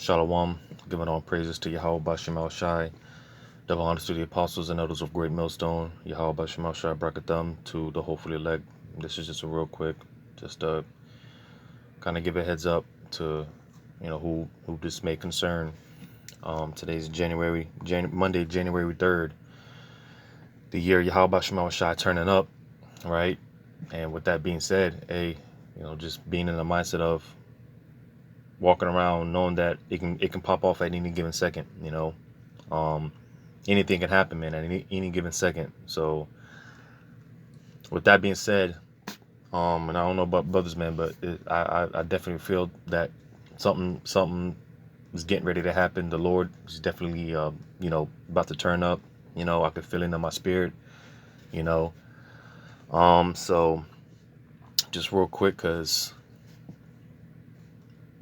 Shalom, giving all praises to Yahweh Bashim El Shai, double honors to the apostles and elders of Great Millstone, Yahweh Bashim El Shai, Brakatham, to the hopefully elect. This is just a real quick, just kind of give a heads up to, who this may concern. Today's Monday, January 3rd, the year Yahweh Bashim El Shai turning up, right? And with that being said, just being in the mindset of walking around knowing that it can pop off at any given second, anything can happen, man, at any given second. So with that being said, and I don't know about brothers, man, but I definitely feel that something is getting ready to happen. The Lord is definitely about to turn up. I could feel it in my spirit. So just real quick, because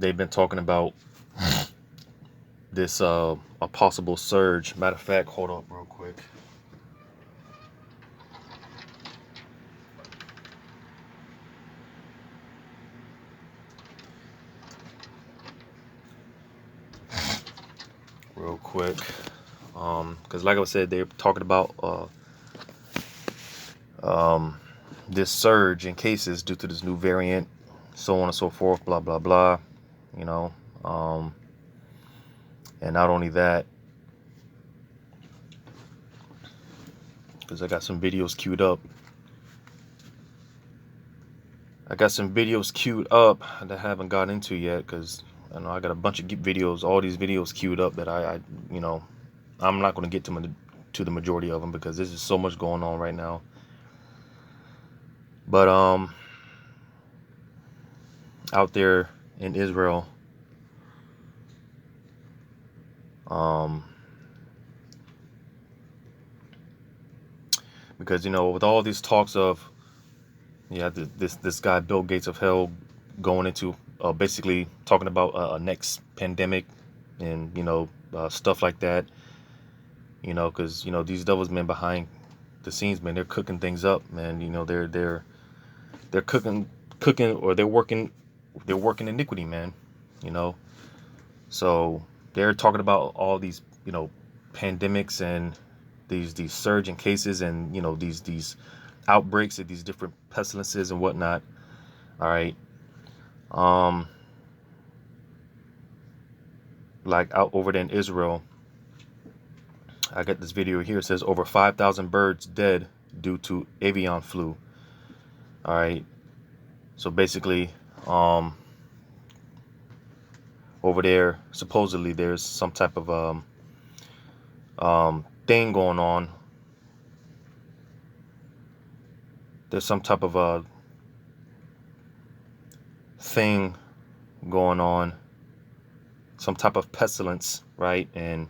they've been talking about this a possible surge. Matter of fact, hold up real quick. Because like I said, they're talking about this surge in cases due to this new variant, so on and so forth, blah blah blah, and not only that, because I got some videos queued up. that I haven't got into yet, because I know I got a bunch of videos, all these videos queued up that I'm not going to get to the majority of them because there's just so much going on right now. But out there in Israel, because with all these talks of this guy Bill Gates of hell going into basically talking about a next pandemic and stuff like that, because these devils, man, behind the scenes, man, they're cooking things up, man. They're cooking or they're working iniquity, man. So they're talking about all these pandemics and these surge in cases and these outbreaks of these different pestilences and whatnot. All right. Like out over there in Israel, I got this video here. It says over 5,000 birds dead due to avian flu. All right. So basically, over there, supposedly there's some type of thing going on. There's some type of a thing going on, some type of pestilence, right? And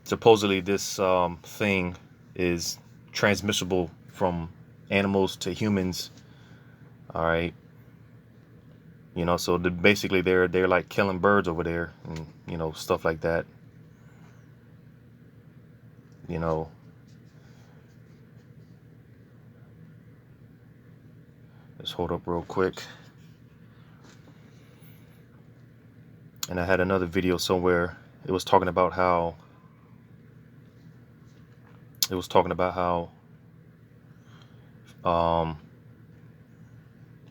supposedly this thing is transmissible from animals to humans. All right. So basically they're like killing birds over there and stuff like that. Let's hold up real quick. And I had another video somewhere. It was talking about how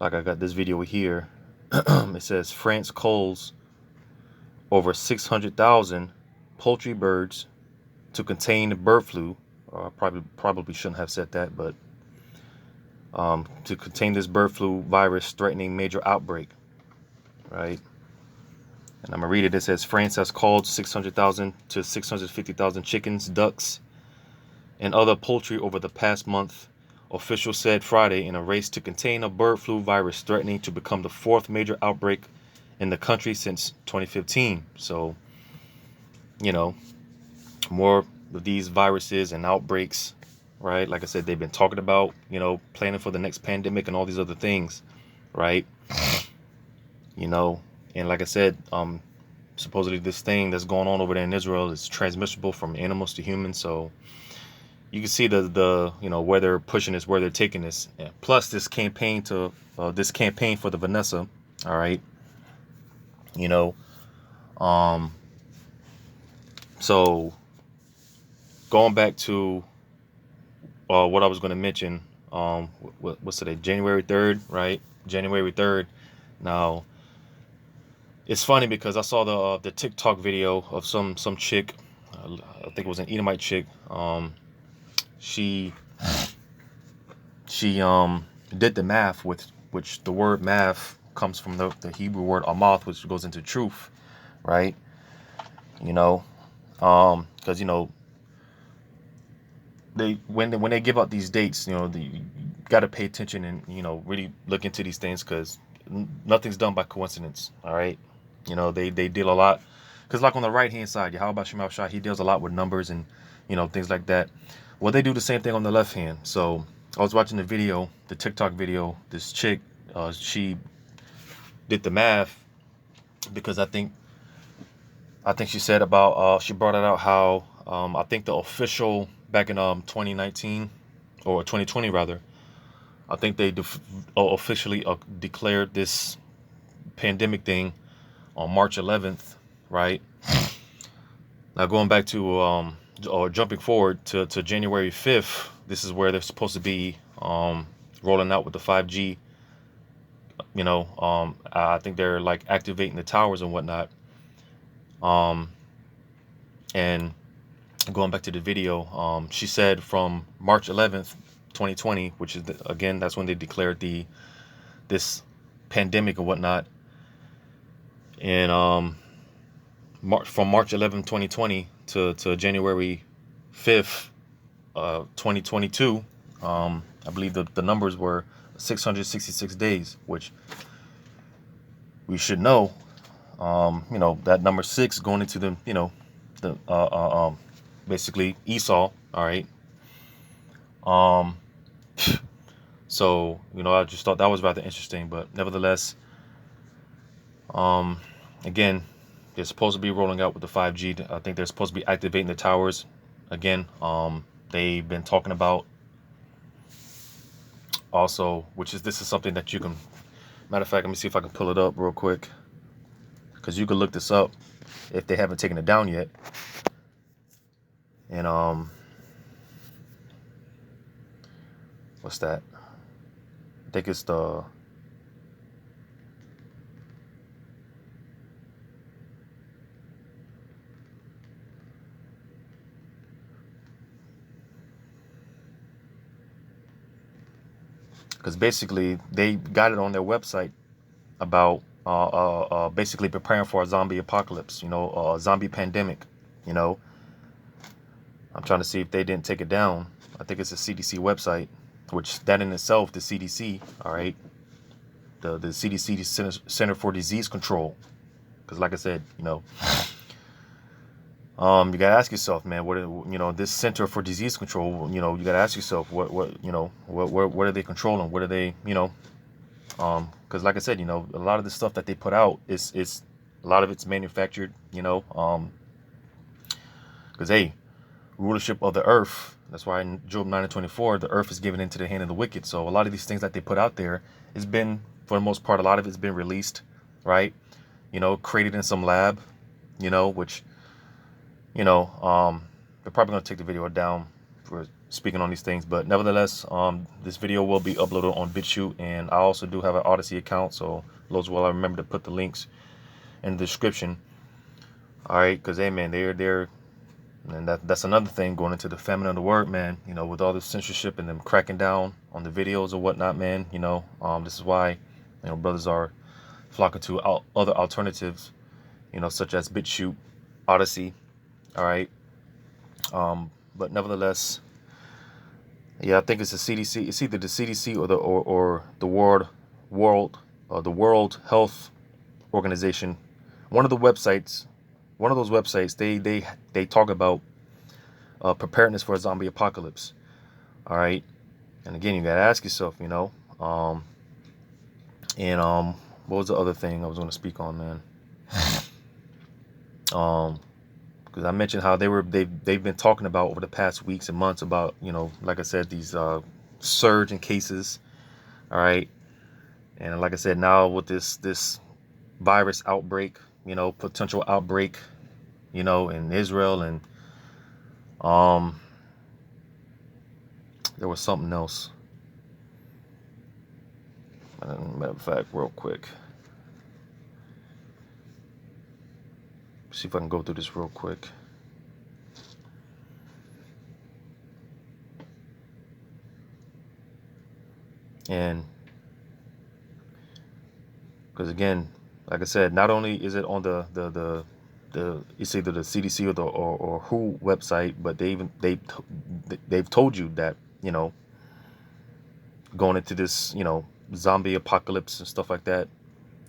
like I got this video here. It says France culls over 600,000 poultry birds to contain the bird flu. Probably shouldn't have said that, but to contain this bird flu virus threatening major outbreak, right? And I'm gonna read it. It says France has culled 600,000 to 650,000 chickens, ducks, and other poultry over the past month, officials said Friday, in a race to contain a bird flu virus threatening to become the fourth major outbreak in the country since 2015. So, more of these viruses and outbreaks, right? Like I said, they've been talking about, planning for the next pandemic and all these other things, right? And like I said, supposedly this thing that's going on over there in Israel is transmissible from animals to humans. So you can see the where they're pushing this, where they're taking this. Plus this campaign for the Vanessa, all right, you know. Um, so going back to what I was going to mention, what's today? January 3rd, right? January 3rd. Now, it's funny because I saw the TikTok video of some chick, I think it was an Edomite chick. She did the math, with which the word math comes from the Hebrew word amath, which goes into truth, right? You know, because they when they give out these dates, you got to pay attention and really look into these things, because nothing's done by coincidence. All right, they deal a lot, because like on the right hand side, how about Shemal Shah? He deals a lot with numbers and things like that. Well, they do the same thing on the left hand. So I was watching the video, the TikTok video. This chick, she did the math, because I think she said about she brought it out how I think the official back in 2019 or 2020 rather, I think they officially declared this pandemic thing on March 11th, right? Now going back to or jumping forward to January 5th, this is where they're supposed to be rolling out with the 5G. I think they're like activating the towers and whatnot. Um, and going back to the video, she said from March 11th, 2020, which is again, that's when they declared this pandemic and whatnot. And from March 11th, 2020 to January 5th, 2022, I believe the numbers were 666 days, which we should know. That number 6 going into the basically Esau. All right. Um, so I just thought that was rather interesting, but nevertheless, again, they're supposed to be rolling out with the 5G. I think they're supposed to be activating the towers again. They've been talking about also, this is something that you can, matter of fact, let me see if I can pull it up real quick, because you can look this up if they haven't taken it down yet. And what's that? I think it's because basically they got it on their website about basically preparing for a zombie apocalypse, a zombie pandemic. I'm trying to see if they didn't take it down. I think it's a CDC website, which that in itself, the CDC, all right, the CDC Center for Disease Control, because like I said, you gotta ask yourself, man, this Center for Disease Control, you gotta ask yourself, what are they controlling? What are they, because like I said, a lot of the stuff that they put out is a lot of it's manufactured, because hey, rulership of the earth. That's why in Job 9:24, the earth is given into the hand of the wicked. So a lot of these things that they put out there has been, for the most part, a lot of it's been released, right? Created in some lab, which, they're probably going to take the video down for speaking on these things. But nevertheless, this video will be uploaded on BitChute, and I also do have an Odyssey account. So those will I remember to put the links in the description. All right, because hey, man, they're and that's another thing going into the famine of the word, man. With all this censorship and them cracking down on the videos or whatnot, man. This is why brothers are flocking to other alternatives, such as BitChute, Odyssey. All right. But nevertheless, yeah, I think it's the CDC. It's either the CDC or the the World Health Organization. One of those websites, they talk about preparedness for a zombie apocalypse. All right, and again, you gotta ask yourself, what was the other thing I was going to speak on, man? Because I mentioned how they've been talking about over the past weeks and months about, like I said, these surge in cases. All right, and like I said, now with this virus outbreak, potential outbreak, in Israel. And um, there was something else. Matter of fact, real quick. See if I can go through this real quick. And because again, like I said, not only is it on the it's either the CDC or the or WHO website, but they've told you that going into this zombie apocalypse and stuff like that.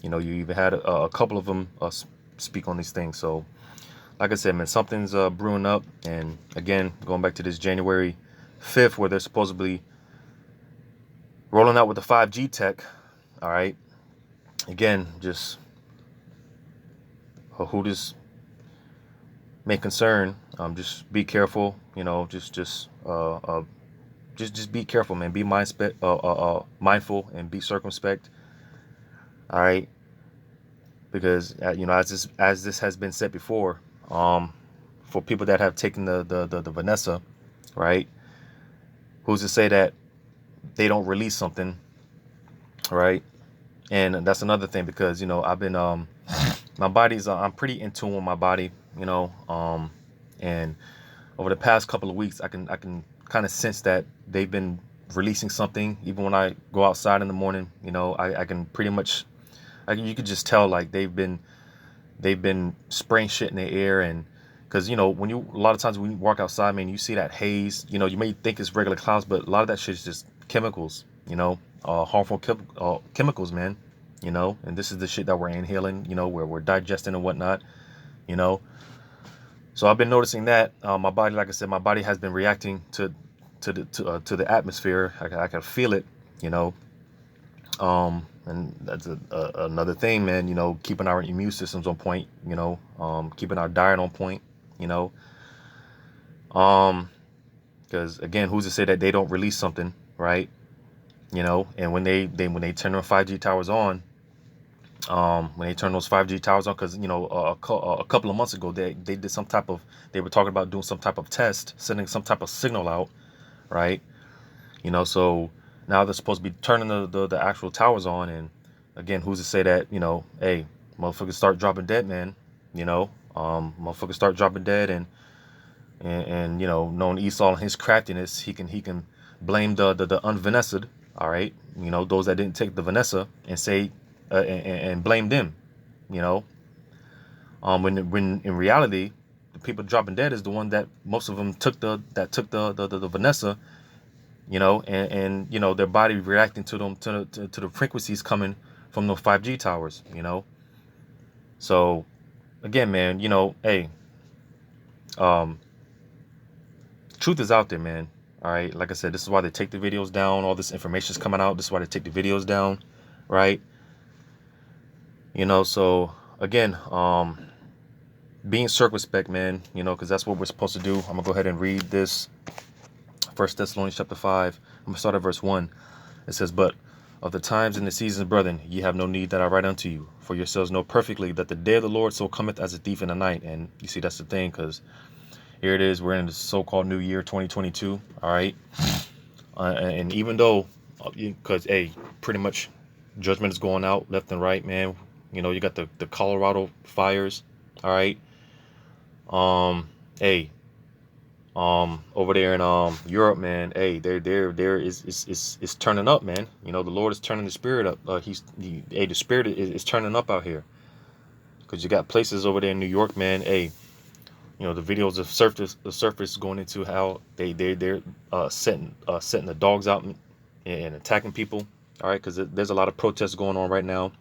You even had a couple of them speak on these things. So like I said, man, something's brewing up. And again, going back to this January 5th, where they're supposedly rolling out with the 5G tech. All right. Again, just who this may concern. Just be careful. Just be careful, man. Be mindful and be circumspect. All right, because as this has been said before, for people that have taken the Vanessa, right? Who's to say that they don't release something, right? And that's another thing, because I've been my body's I'm pretty in tune with my body, and over the past couple of weeks, I can kind of sense that they've been releasing something. Even when I go outside in the morning, I can pretty much, you could just tell, like they've been spraying shit in the air. And because when a lot of times when you walk outside, man, you see that haze. You may think it's regular clouds, but a lot of that shit is just chemicals. Harmful chemicals, man. And this is the shit that we're inhaling. Where we're digesting and whatnot. So I've been noticing that my body, like I said, my body has been reacting to the atmosphere. I can feel it. And that's another thing, man. Keeping our immune systems on point. Keeping our diet on point. Because again, who's to say that they don't release something, right? And when they turn their 5G towers on, when they turn those 5G towers on, because a couple of months ago they did they were talking about doing some type of test, sending some type of signal out, right? So now they're supposed to be turning the actual towers on. And again, who's to say that hey, motherfuckers start dropping dead, man. Motherfuckers start dropping dead. And knowing Esau and his craftiness, he can blame the unvanessed, all right, those that didn't take the Vanessa, and say and blame them, when in reality the people dropping dead is the one that most of them took the Vanessa, and their body reacting to them to the frequencies coming from those 5G towers. So again, man, hey, truth is out there, man. All right, like I said, this is why they take the videos down. All this information is coming out. This is why they take the videos down, right? So again, being circumspect, man, because that's what we're supposed to do. I'm gonna go ahead and read this. 1 Thessalonians chapter 5. I'm gonna start at verse 1. It says, "But of the times and the seasons, brethren, ye have no need that I write unto you. For yourselves know perfectly that the day of the Lord so cometh as a thief in the night." And you see, that's the thing, because here it is. We're in the so-called new year, 2022. All right. And even though, because, hey, pretty much judgment is going out left and right, man. You got the Colorado fires. All right. Hey, over there in Europe, man. Hey, there is turning up, man. The Lord is turning the spirit up. The spirit is turning up out here. Because you got places over there in New York, man. Hey, the videos of the surface going into how they're setting the dogs out and attacking people. All right, because there's a lot of protests going on right now.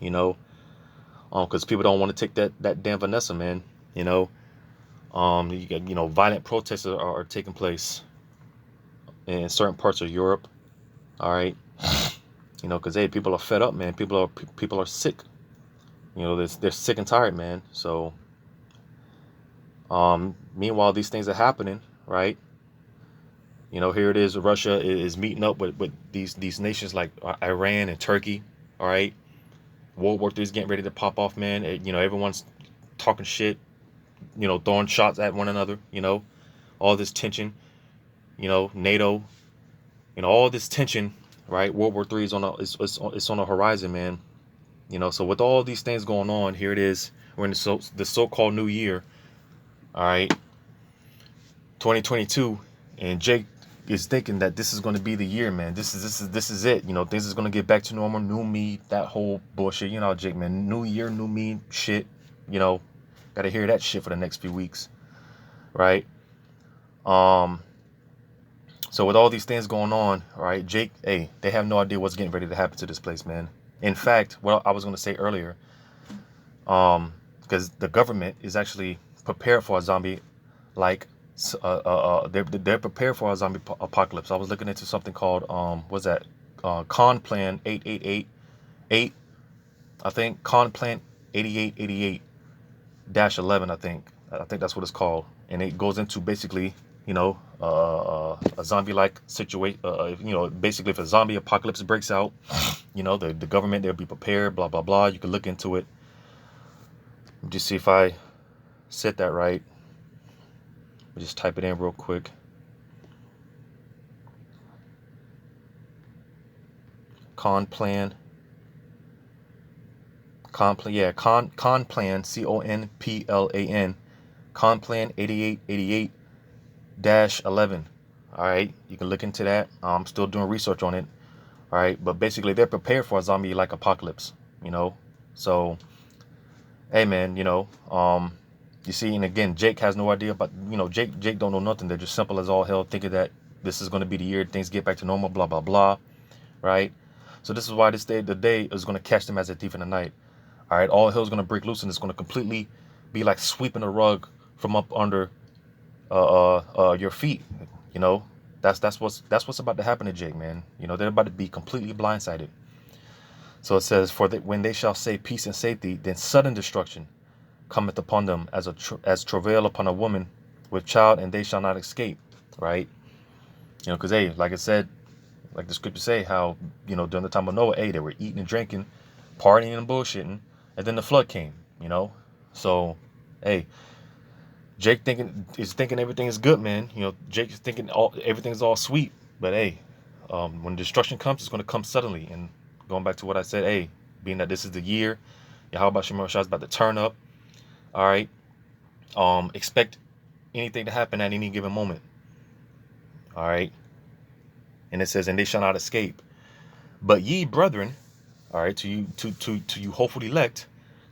Because people don't want to take that damn Vanessa, man. You got violent protests are taking place in certain parts of Europe. All right, because hey, people are fed up, man. People are sick. They're sick and tired, man. So. Meanwhile, these things are happening, right? Here it is. Russia is meeting up with these nations like Iran and Turkey, all right? World War III is getting ready to pop off, man. Everyone's talking shit, throwing shots at one another, all this tension, NATO, all this tension, right? World War III is it's on the horizon, man. So with all these things going on, here it is. We're in the so-called new year, all right, 2022, and Jake is thinking that this is going to be the year, man. This is it. Things is going to get back to normal, new me, that whole bullshit. Jake, man, new year, new me shit. Got to hear that shit for the next few weeks, right? So with all these things going on, right, Jake, hey, they have no idea what's getting ready to happen to this place, man. In fact, what I was going to say earlier, because the government is actually prepared for a zombie, like, they're prepared for a zombie apocalypse. I was looking into something called, what's that? Con Plan 8888, I think. Con Plan 8888-11, I think. That's what it's called. And it goes into basically, a zombie-like situation. Basically, if a zombie apocalypse breaks out, the government, they'll be prepared, blah, blah, blah. You can look into it. Just see if I said that right. Just type it in real quick. Con plan, yeah, con plan, CONPLAN, con plan 8888-11. All right, you can look into that. I'm still doing research on it. All right, but basically they're prepared for a zombie-like apocalypse. So, hey, man, you see, and again, Jake has no idea, but Jake don't know nothing. They're just simple as all hell, thinking that this is going to be the year things get back to normal, blah, blah, blah, right? So this is why the day is going to catch them as a thief in the night. All right, all hell's going to break loose, and it's going to completely be like sweeping a rug from up under your feet. That's what's about to happen to Jake, man. They're about to be completely blindsided. So it says, when they shall say peace and safety, then sudden destruction cometh upon them as travail upon a woman with child, and they shall not escape. Right? Because hey, like I said, like the scripture say, how during the time of Noah, hey, they were eating and drinking, partying and bullshitting, and then the flood came. So hey, Jake is thinking everything is good, man. Jake is thinking everything's all sweet, but hey, when destruction comes, it's going to come suddenly. And going back to what I said, hey, being that this is the year, how about Shemar Shah's about to turn up? All right, expect anything to happen at any given moment. All right, and it says, and they shall not escape. But ye, brethren, all right, to you hopeful elect,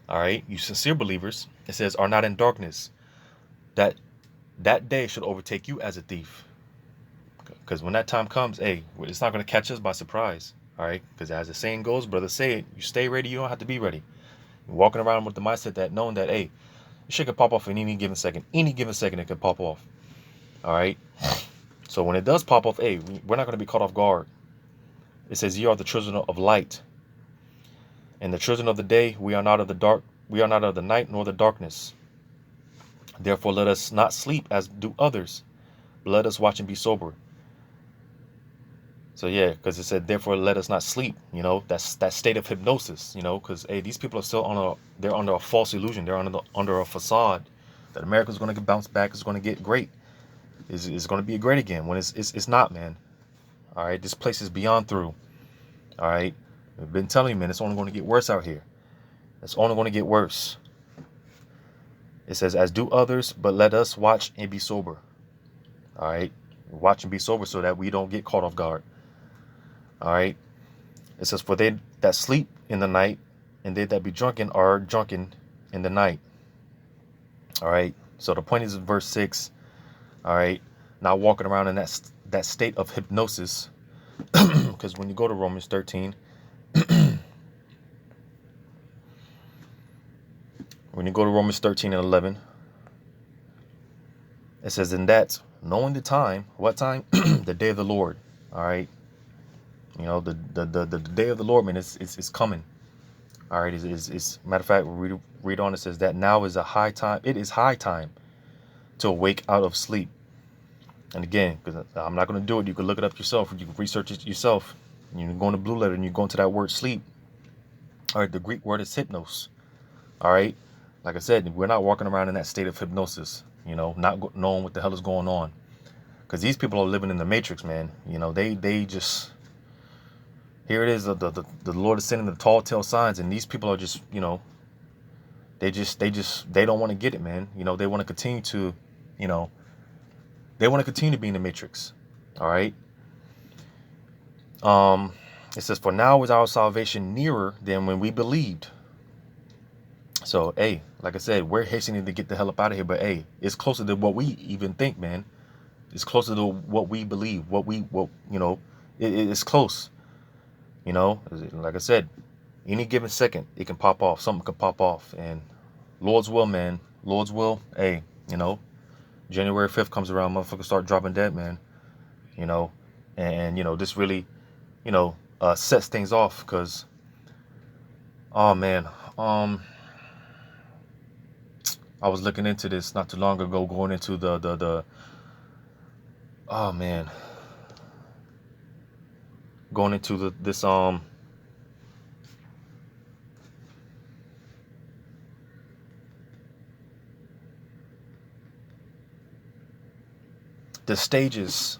all right, you sincere believers, it says, are not in darkness, that day should overtake you as a thief. Because when that time comes, hey, it's not going to catch us by surprise. All right, because as the saying goes, brothers say it, you stay ready, you don't have to be ready. You're walking around with the mindset that knowing that, hey, shit could pop off in any given second. Any given second it could pop off. All right. So when it does pop off, hey, we're not going to be caught off guard. It says, ye are the children of light, and the children of the day. We are not of the dark. We are not of the night nor the darkness. Therefore, let us not sleep as do others, but let us watch and be sober. So yeah, because it said, therefore, let us not sleep. That's that state of hypnosis. Because hey, these people are still they're under a false illusion. They're under a facade that America's going to bounce back. It's going to get great. It's going to be great again. When it's not, man. All right, this place is beyond through. All right, I've been telling you, man, it's only going to get worse out here. It's only going to get worse. It says, as do others, but let us watch and be sober. All right, watch and be sober so that we don't get caught off guard. All right, it says, for they that sleep in the night, and they that be drunken are drunken in the night. All right, so the point is in verse 6. All right, not walking around in that state of hypnosis, because when you go to Romans 13, when you go to Romans 13 and 11, it says, in that, knowing the time, what time? The day of the Lord. All right, the day of the Lord, man, it's coming. All right, it's matter of fact, we read on, it says that now is a high time. It is high time to awake out of sleep. And again, because I'm not going to do it, you can look it up yourself. You can research it yourself. You go into Blue Letter and you go into that word sleep. All right, the Greek word is hypnos. All right, like I said, we're not walking around in that state of hypnosis, not knowing what the hell is going on. Because these people are living in the matrix, man. They just, here it is, the Lord is sending the tall tale signs, and these people are just, they don't want to get it, man. They want to continue to, you know, they want to continue to be in the matrix. All right. It says, for now is our salvation nearer than when we believed. So, hey, like I said, we're hastening to get the hell up out of here. But hey, it's closer to what we even think, man. It's closer to what we believe. It's close. Like I said, any given second, it can pop off. Something can pop off. And Lord's will, man. Lord's will. Hey, January 5th comes around, motherfuckers start dropping dead, man. You know, and this really, sets things off because, oh man, I was looking into this not too long ago, going into the oh man, going into this the stages.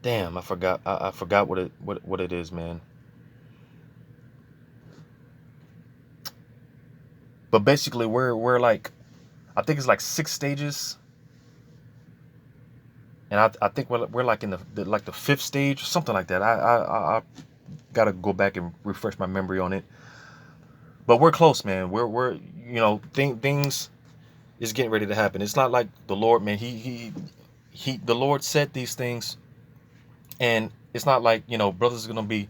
Damn, I forgot. I forgot what it is, man. But basically, we're like, I think it's like 6 stages, and I think we're like in the 5th stage, something like that. I gotta go back and refresh my memory on it. But we're close, man. We're things is getting ready to happen. It's not like the Lord, man. The Lord said these things, and it's not like brothers are gonna be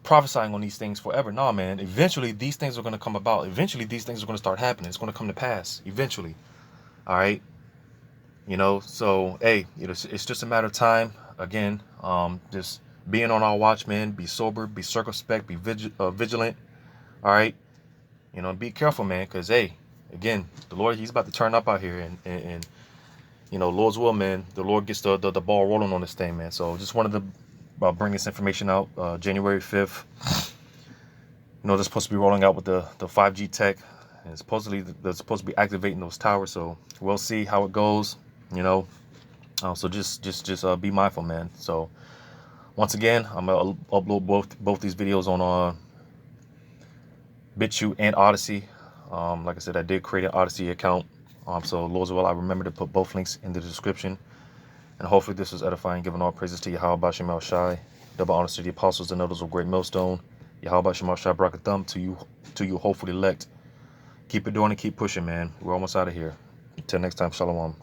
prophesying on these things forever. No, man. Eventually, these things are gonna come about. Eventually, these things are gonna start happening. It's gonna come to pass. Eventually, all right. So hey, it's just a matter of time. Again, just being on our watch, man. Be sober, be circumspect, be vigilant. All right. Be careful, man, because hey, again, the Lord, he's about to turn up out here, and Lord's will, man, the Lord gets the ball rolling on this thing, man. So just wanted to bring this information out. January 5th, they're supposed to be rolling out with the 5G tech, and supposedly they're supposed to be activating those towers. So we'll see how it goes. So just be mindful, man. So once again, I'm gonna upload both these videos on BitChute and Odyssey. Like I said, I did create an Odyssey account. So Lord's will, I remember to put both links in the description. And hopefully this was edifying, giving all praises to Yahweh Bashem El Shai. Double honors to the apostles and elders of Great Millstone. Yahweh Bashem El Shai brought a thumb to you hopefully elect. Keep it doing and keep pushing, man. We're almost out of here. Until next time, shalom.